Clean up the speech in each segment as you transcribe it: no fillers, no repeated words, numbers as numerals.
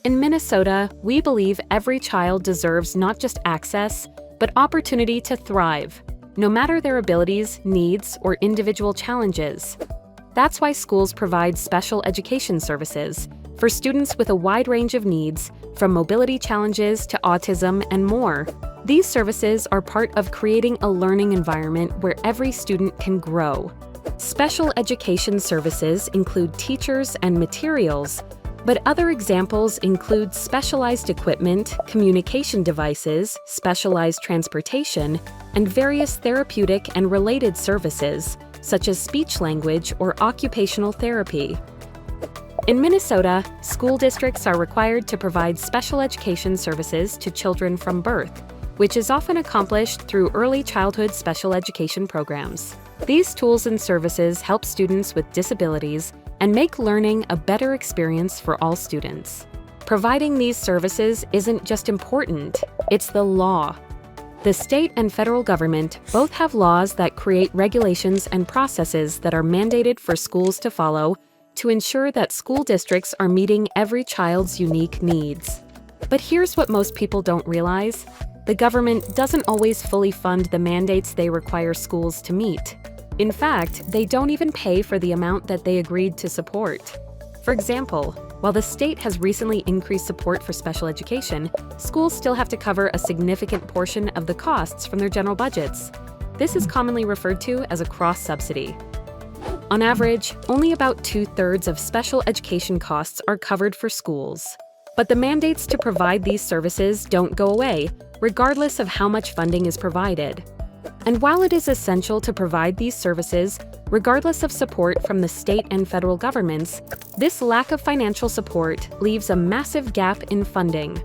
In Minnesota, we believe every child deserves not just access, but opportunity to thrive, no matter their abilities, needs, or individual challenges. That's why schools provide special education services for students with a wide range of needs, from mobility challenges to autism and more. These services are part of creating a learning environment where every student can grow. Special education services include teachers and materials, but other examples include specialized equipment, communication devices, specialized transportation, and various therapeutic and related services, such as speech language or occupational therapy. In Minnesota, school districts are required to provide special education services to children from birth, which is often accomplished through early childhood special education programs. These tools and services help students with disabilities and make learning a better experience for all students. Providing these services isn't just important, it's the law. The state and federal government both have laws that create regulations and processes that are mandated for schools to follow to ensure that school districts are meeting every child's unique needs. But here's what most people don't realize: the government doesn't always fully fund the mandates they require schools to meet. In fact, they don't even pay for the amount that they agreed to support. For example, while the state has recently increased support for special education, schools still have to cover a significant portion of the costs from their general budgets. This is commonly referred to as a cross-subsidy. On average, only about 2/3 of special education costs are covered for schools. But the mandates to provide these services don't go away, regardless of how much funding is provided. And while it is essential to provide these services, regardless of support from the state and federal governments, this lack of financial support leaves a massive gap in funding.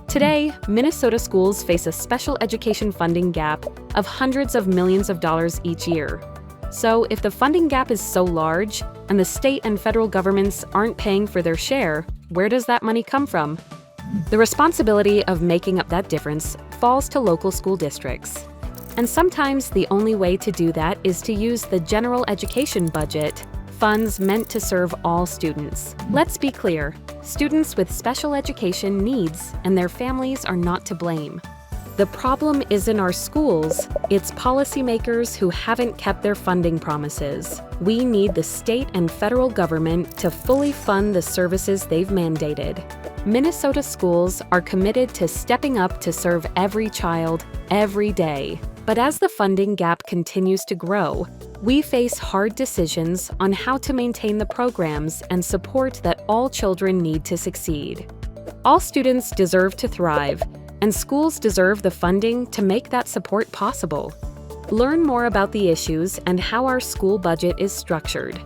Today, Minnesota schools face a special education funding gap of hundreds of millions of dollars each year. So, if the funding gap is so large, and the state and federal governments aren't paying for their share, where does that money come from? The responsibility of making up that difference falls to local school districts. And sometimes the only way to do that is to use the general education budget, funds meant to serve all students. Let's be clear, students with special education needs and their families are not to blame. The problem isn't our schools, it's policymakers who haven't kept their funding promises. We need the state and federal government to fully fund the services they've mandated. Minnesota schools are committed to stepping up to serve every child, every day. But as the funding gap continues to grow, we face hard decisions on how to maintain the programs and support that all children need to succeed. All students deserve to thrive, and schools deserve the funding to make that support possible. Learn more about the issues and how our school budget is structured.